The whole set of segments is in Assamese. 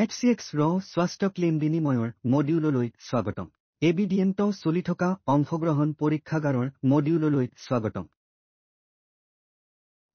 HCX ৰ স্বাস্থ্য ক্লেইম বিনিময়ৰ মডিউললৈ স্বাগতম। ABDM ত চলি থকা অংশগ্ৰহণ পৰীক্ষাগাৰৰ মডিউললৈ স্বাগতম।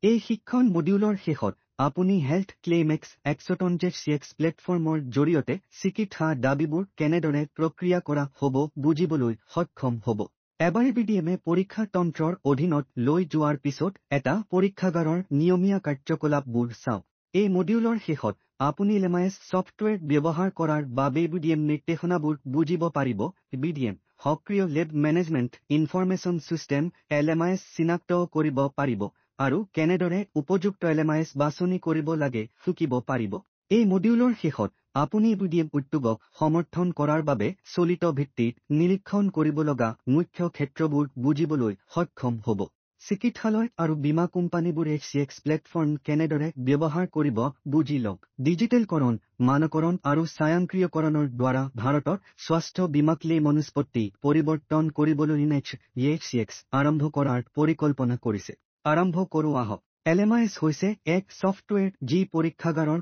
এই শিক্ষণ মডিউলৰ শেষত আপুনি হেল্থ ক্লেইমেক্স HCX প্লেটফৰ্মৰ জৰিয়তে চিকিৎসা দাবীবোৰ কেনেদৰে প্ৰক্ৰিয়া কৰা হ'ব বুজিবলৈ সক্ষম হ'ব। এবাৰ ABDM পৰীক্ষা তন্ত্ৰৰ অধীনত লৈ যোৱাৰ পিছত এটা পৰীক্ষাগাৰৰ নিয়মীয়া কাৰ্যকলাপবোৰ চাওক। এই মডিউলৰ শেষত আপুনি LMIS ছফ্টৱেৰ ব্যৱহাৰ কৰাৰ বাবে ABDM নিৰ্দেশনাবোৰ বুজিব পাৰিব। ABDM সক্ৰিয় লেব মেনেজমেণ্ট ইনফৰমেশ্যন চিষ্টেম LMIS চিনাক্ত কৰিব পাৰিব আৰু কেনেদৰে উপযুক্ত LMIS বাছনি কৰিব লাগে শিকিব পাৰিব। এই মডিউলৰ শেষত আপুনি ABDM উদ্যোগক সমৰ্থন কৰাৰ বাবে চলিত ভিত্তিত নিৰীক্ষণ কৰিব লগা মুখ্য ক্ষেত্ৰবোৰ বুজিবলৈ সক্ষম হ'ব। চিকিৎসালয় আৰু বীমা কোম্পানীবোৰ HCX প্লেটফৰ্ম কেনেদৰে ব্যৱহাৰ কৰিব বুজি লওক। ডিজিটেলকৰণ, মানকৰণ আৰু স্বয়ংক্ৰিয়কৰণৰ দ্বাৰা ভাৰতত স্বাস্থ্য বীমা ক্লেইম নিষ্পত্তি পৰিৱৰ্তন কৰিবলৈ HCX আৰম্ভ কৰাৰ পৰিকল্পনা কৰিছে। আৰম্ভ কৰোঁ আহক। LMIS হৈছে এক ছফ্টৱেৰ যি পৰীক্ষাগাৰৰ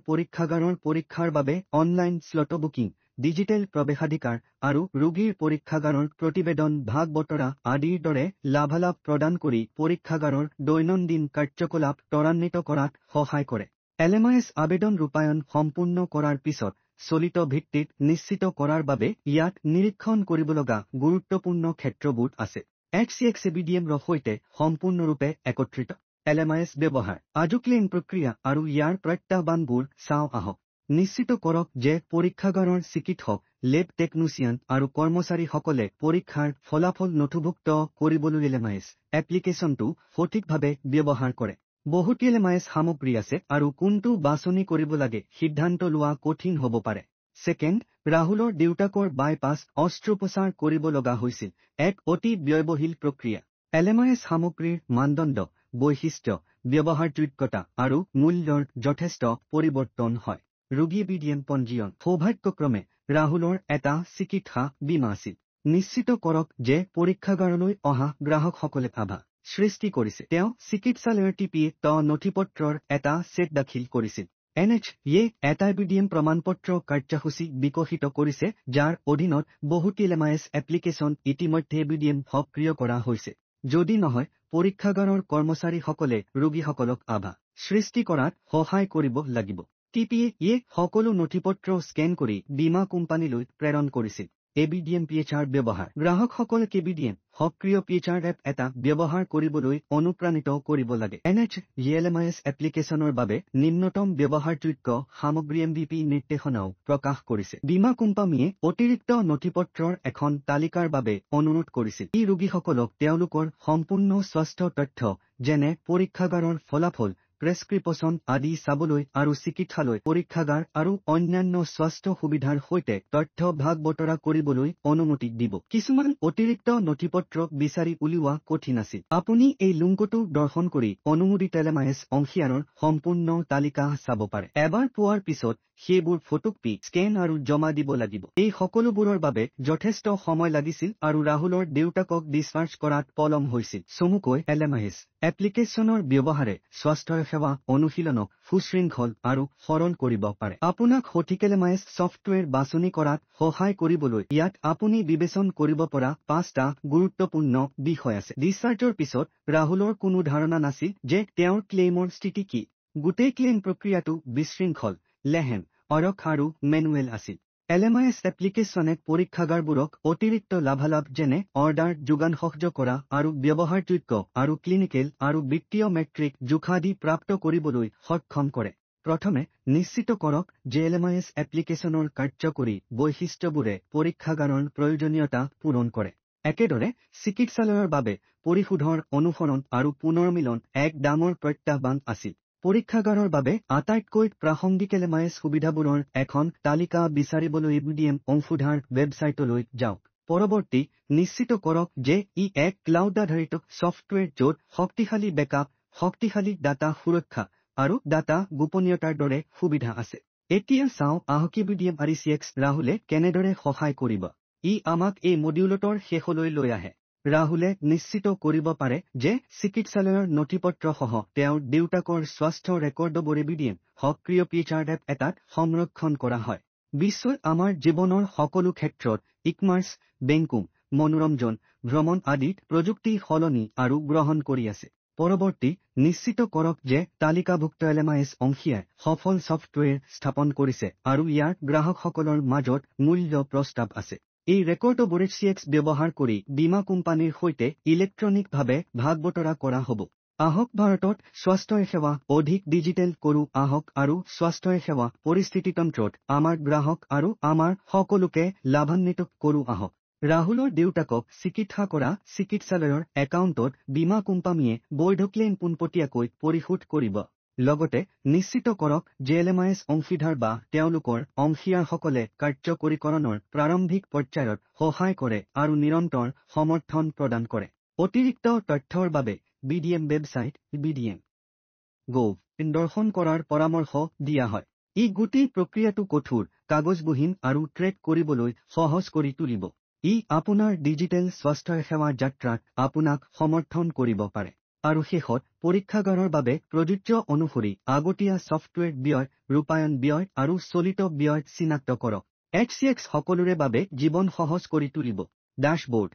পৰীক্ষাৰ বাবে অনলাইন স্লট বুকিং, ডিজিটেল প্ৰৱেশাধিকাৰ আৰু ৰোগীৰ পৰীক্ষাগাৰৰ প্ৰতিবেদন ভাগ বতৰা আদিৰ দৰে লাভালাভ প্ৰদান কৰি পৰীক্ষাগাৰৰ দৈনন্দিন কাৰ্যকলাপ ত্বৰান্বিত কৰাত সহায় কৰে। LMIS আবেদন ৰূপায়ণ সম্পূৰ্ণ কৰাৰ পিছত চলিত ভিত্তিত নিশ্চিত কৰাৰ বাবে ইয়াত নিৰীক্ষণ কৰিবলগা গুৰুত্বপূৰ্ণ ক্ষেত্ৰবোৰ আছে। HCX ABDM ৰ সৈতে সম্পূৰ্ণৰূপে একত্ৰিত। LMIS ব্যৱহাৰ। আজু ক্লেইম প্ৰক্ৰিয়া আৰু ইয়াৰ প্ৰত্যাহ্বানবোৰ চাওঁ আহক। নিশ্চিত কৰক যে পৰীক্ষাগাৰৰ চিকিৎসক, লেব টেকনিচিয়ান আৰু কৰ্মচাৰীসকলে পৰীক্ষাৰ ফলাফল নথিভুক্ত কৰিবলৈ LMIS এপ্লিকেশ্যনটো সঠিকভাৱে ব্যৱহাৰ কৰে। বহুতো LMIS সামগ্ৰী আছে আৰু কোনটো বাছনি কৰিব লাগে সিদ্ধান্ত লোৱা কঠিন হ'ব পাৰে। ছেকেণ্ড, ৰাহুলৰ দেউতাকৰ বাইপাছ অস্ত্ৰোপচাৰ কৰিব লগা হৈছিল। এক অতি ব্যয়বহুল প্ৰক্ৰিয়া। LMIS সামগ্ৰীৰ মানদণ্ড, বৈশিষ্ট্য, ব্যৱহাৰযোগ্যতা আৰু মূল্যৰ যথেষ্ট পৰিৱৰ্তন হয়। ৰোগী ABDM পঞ্জীয়ন। সৌভাগ্যক্ৰমে ৰাহুলৰ এটা চিকিৎসা বীমা আছিল। নিশ্চিত কৰক যে পৰীক্ষাগাৰলৈ অহা গ্ৰাহকসকলে আভা সৃষ্টি কৰিছে। তেওঁ চিকিৎসালয়ৰ TPA নথিপত্ৰৰ এটা ছেট দাখিল কৰিছিল। NHA এটা ABDM প্ৰমাণপত্ৰ কাৰ্যসূচী বিকশিত কৰিছে যাৰ অধীনত বহুতো LMIS এপ্লিকেশ্যন ইতিমধ্যে ABDM সক্ৰিয় কৰা হৈছে। যদি নহয়, পৰীক্ষাগাৰৰ কৰ্মচাৰীসকলে ৰোগীসকলক আভা সৃষ্টি কৰাত সহায় কৰিব লাগিব। TPA সকলো নথিপত্ৰ স্কেন কৰি বীমা কোম্পানীলৈ প্ৰেৰণ কৰিছিল। ABDM PHR ব্যৱহাৰ। গ্ৰাহকসকলক ABDM সক্ৰিয় PHR এপ এটা ব্যৱহাৰ কৰিবলৈ অনুপ্ৰাণিত কৰিব লাগে। NHA LMIS এপ্লিকেশ্যনৰ বাবে নিম্নতম ব্যৱহাৰযোগ্য সামগ্ৰী MVP নিৰ্দেশনাও প্ৰকাশ কৰিছে। বীমা কোম্পানীয়ে অতিৰিক্ত নথিপত্ৰৰ এখন তালিকাৰ বাবে অনুৰোধ কৰিছিল। ই ৰোগীসকলক তেওঁলোকৰ সম্পূৰ্ণ স্বাস্থ্য তথ্য যেনে পৰীক্ষাগাৰৰ ফলাফল, প্ৰেছক্ৰিপশ্যন আদি চাবলৈ আৰু চিকিৎসালয়, পৰীক্ষাগাৰ আৰু অন্যান্য স্বাস্থ্য সুবিধাৰ সৈতে তথ্য ভাগ বতৰা কৰিবলৈ অনুমতি দিব। কিছুমান অতিৰিক্ত নথিপত্ৰ বিচাৰি উলিওৱা কঠিন আছিল। আপুনি এই লিংকটো দৰ্শন কৰি অনুমোদিত LMIS অংশীদাৰৰ সম্পূৰ্ণ তালিকা চাব পাৰে। এবাৰ পোৱাৰ পিছত সেইবোৰ ফটোকপি, স্কেন আৰু জমা দিব লাগিব। এই সকলোবোৰৰ বাবে যথেষ্ট সময় লাগিছিল আৰু ৰাহুলৰ দেউতাকক ডিছচাৰ্জ কৰাত পলম হৈছিল। চমুকৈ LMIS এপ্লিকেশ্যনৰ ব্যৱহাৰে স্বাস্থ্যসেৱা অনুশীলনক সুশৃংখল আৰু সৰল কৰিব পাৰে। আপোনাক সঠিক LMIS ছফ্টৱেৰ বাছনি কৰাত সহায় কৰিবলৈ ইয়াত আপুনি বিবেচনা কৰিব পৰা 5টা গুৰুত্বপূৰ্ণ বিষয় আছে। ডিছচাৰ্জৰ পিছত ৰাহুলৰ কোনো ধাৰণা নাছিল যে তেওঁৰ ক্লেইমৰ স্থিতি কি। গোটেই ক্লেইম প্ৰক্ৰিয়াটো বিশৃংখল, লেহেম, অৰখ আৰু মেনুৱেল আছিল। LMIS এপ্লিকেশ্যনে পৰীক্ষাগাৰবোৰক অতিৰিক্ত লাভালাভ যেনে অৰ্ডাৰ যোগান সহজ কৰা আৰু ব্যৱহাৰযোগ্য আৰু ক্লিনিকেল আৰু বিত্তীয় মেট্ৰিক জোখাদি প্ৰাপ্ত কৰিবলৈ সক্ষম কৰে। প্ৰথমে নিশ্চিত কৰক যে LMIS এপ্লিকেশ্যনৰ কাৰ্যকৰী বৈশিষ্ট্যবোৰে পৰীক্ষাগাৰৰ প্ৰয়োজনীয়তা পূৰণ কৰে। একেদৰে চিকিৎসালয়ৰ বাবে পৰিশোধৰ অনুসৰণ আৰু পুনৰ্মিলন এক ডাঙৰ প্ৰত্যাহ্বান আছিল। পৰীক্ষাগাৰৰ বাবে আটাইতকৈ প্ৰাসংগিক LMIS সুবিধাবোৰৰ এখন তালিকা বিচাৰিবলৈ ABDM অংশীদাৰ ৱেবছাইটলৈ যাওক। পৰৱৰ্তী, নিশ্চিত কৰক যে ই এক ক্লাউড আধাৰিত ছফ্টৱেৰ য'ত শক্তিশালী বেকআপ, শক্তিশালী ডাটা সুৰক্ষা আৰু ডাটা গোপনীয়তাৰ দৰে সুবিধা আছে। এতিয়া চাওঁ আহক ABDM HCX ৰাহুলে কেনেদৰে সহায় কৰিব। ই আমাক এই মডিউলটোৰ শেষলৈ লৈ আহে। ৰাহুলে নিশ্চিত কৰিব পাৰে যে চিকিৎসালয়ৰ নথিপত্ৰসহ তেওঁৰ দেউতাকৰ স্বাস্থ্য ৰেকৰ্ডবোৰ ABDM সক্ৰিয় PHR এপ এটাত সংৰক্ষণ কৰা হয়। বিশ্বই আমাৰ জীৱনৰ সকলো ক্ষেত্ৰত ই-কমাৰ্চ, বেংকিং, মনোৰঞ্জন, ভ্ৰমণ আদিত প্ৰযুক্তি সলনি আৰু গ্ৰহণ কৰি আছে। পৰৱৰ্তী, নিশ্চিত কৰক যে তালিকাভুক্ত LMIS অংশীয়ে সফল ছফ্টৱেৰ স্থাপন কৰিছে আৰু ইয়াৰ গ্ৰাহকসকলৰ মাজত মূল্য প্ৰস্তাৱ আছে। এই ৰেকৰ্ডবোৰে CX ব্যৱহাৰ কৰি বীমা কোম্পানীৰ সৈতে ইলেক্ট্ৰনিকভাৱে ভাগ বতৰা কৰা হ'ব। আহক ভাৰতত স্বাস্থ্য সেৱা অধিক ডিজিটেল কৰো আহক আৰু স্বাস্থ্য সেৱা পৰিস্থিতিতন্ত্ৰত আমাৰ গ্ৰাহক আৰু আমাৰ সকলোকে লাভান্বিত কৰো আহক। ৰাহুলৰ দেউতাকক চিকিৎসা কৰা চিকিৎসালয়ৰ একাউণ্টত বীমা কোম্পানীয়ে বৈধ ক্লেইম পোনপটীয়াকৈ পৰিশোধ কৰিব। লগতে নিশ্চিত কৰক যে LMIS অংশীদাৰ বা তেওঁলোকৰ অংশীদাৰসকলে কাৰ্যকৰীকৰণৰ প্ৰাৰম্ভিক পৰ্যায়ত সহায় কৰে আৰু নিৰন্তৰ সমৰ্থন প্ৰদান কৰে। অতিৰিক্ত তথ্যৰ বাবে BDM ৱেবছাইট bdm.gov দৰ্শন কৰাৰ পৰামৰ্শ দিয়া হয়। ই গোটেই প্ৰক্ৰিয়াটো কঠোৰ, কাগজবিহীন আৰু ট্ৰেক কৰিবলৈ সহজ কৰি তুলিব। ই আপোনাৰ ডিজিটেল স্বাস্থ্য সেৱা যাত্ৰাত আপোনাক সমৰ্থন কৰিব পাৰে। আৰু শেষত পৰীক্ষাগাৰৰ বাবে প্ৰযোজ্য অনুসৰি আগতীয়া ছফ্টৱেৰ ব্যয়, ৰূপায়ণ ব্যয় আৰু চলিত ব্যয় চিনাক্ত কৰক। HCX সকলোৰে বাবে জীৱন সহজ কৰি তুলিব। ডেশ্ববৰ্ড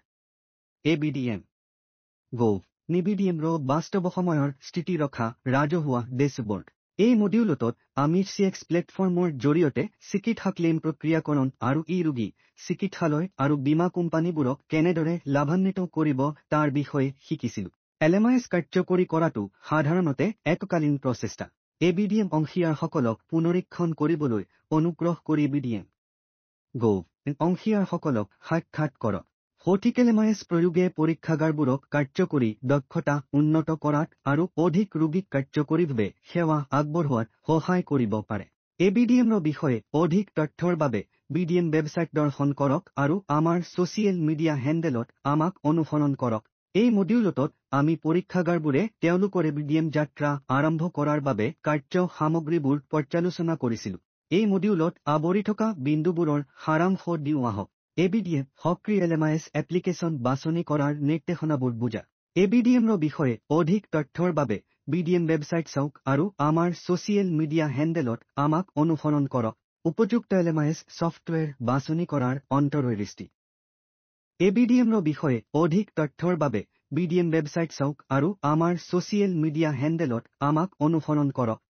abdm.gov নিবিডিএমৰ বাস্তৱ সময়ৰ স্থিতি ৰখা ৰাজহুৱা ডেশ্ববৰ্ড। এই মডিউলটোত আমি CX প্লেটফৰ্মৰ জৰিয়তে চিকিৎসা ক্লেইম প্ৰক্ৰিয়াকৰণ আৰু ৰোগী, চিকিৎসালয় আৰু বীমা কোম্পানীবোৰক কেনেদৰে লাভান্বিত কৰিব তাৰ বিষয়ে শিকিছিলো। LMIS কাৰ্যকৰী কৰাটো সাধাৰণতে এককালীন প্ৰচেষ্টা। ABDM অংশীদাৰসকলক পুনৰীক্ষণ কৰিবলৈ অনুগ্ৰহ কৰি BDM.gov অংশীদাৰসকলক সাক্ষাৎ কৰক। সঠিক LMIS প্ৰয়োগে পৰীক্ষাগাৰবোৰক কাৰ্যকৰী দক্ষতা উন্নত কৰাত আৰু অধিক ৰোগীক কাৰ্যকৰীভাৱে সেৱা আগবঢ়োৱাত সহায় কৰিব পাৰে। ABDMৰ বিষয়ে অধিক তথ্যৰ বাবে BDM ৱেবছাইট দৰ্শন কৰক আৰু আমাৰ ছচিয়েল মিডিয়া হেণ্ডেলত আমাক অনুসৰণ কৰক। এই মডিউলটোত আমি পৰীক্ষাগাৰবোৰে তেওঁলোকৰ ABDM যাত্ৰা আৰম্ভ কৰাৰ বাবে কাৰ্য সামগ্ৰীবোৰ পৰ্যালোচনা কৰিছিলো। এই মডিউলত আৱৰি থকা বিন্দুবোৰৰ সাৰাংশ দিওঁ আহক। ABDM সক্ৰিয় LMIS এপ্লিকেশ্যন বাছনি কৰাৰ নিৰ্দেশনাবোৰ বুজা। ABDMৰ বিষয়ে অধিক তথ্যৰ বাবে BDM ৱেবছাইট চাওক আৰু আমাৰ ছচিয়েল মিডিয়া হেণ্ডেলত আমাক অনুসৰণ কৰক। উপযুক্ত LMIS ছফ্টৱেৰ বাছনি কৰাৰ অন্তৰ্দৃষ্টি। ABDMৰ বিষয়ে অধিক তথ্যৰ বাবে BDM ৱেবছাইট চাওক আৰু আমাৰ ছচিয়েল মিডিয়া হেণ্ডেলত আমাক অনুসৰণ কৰক।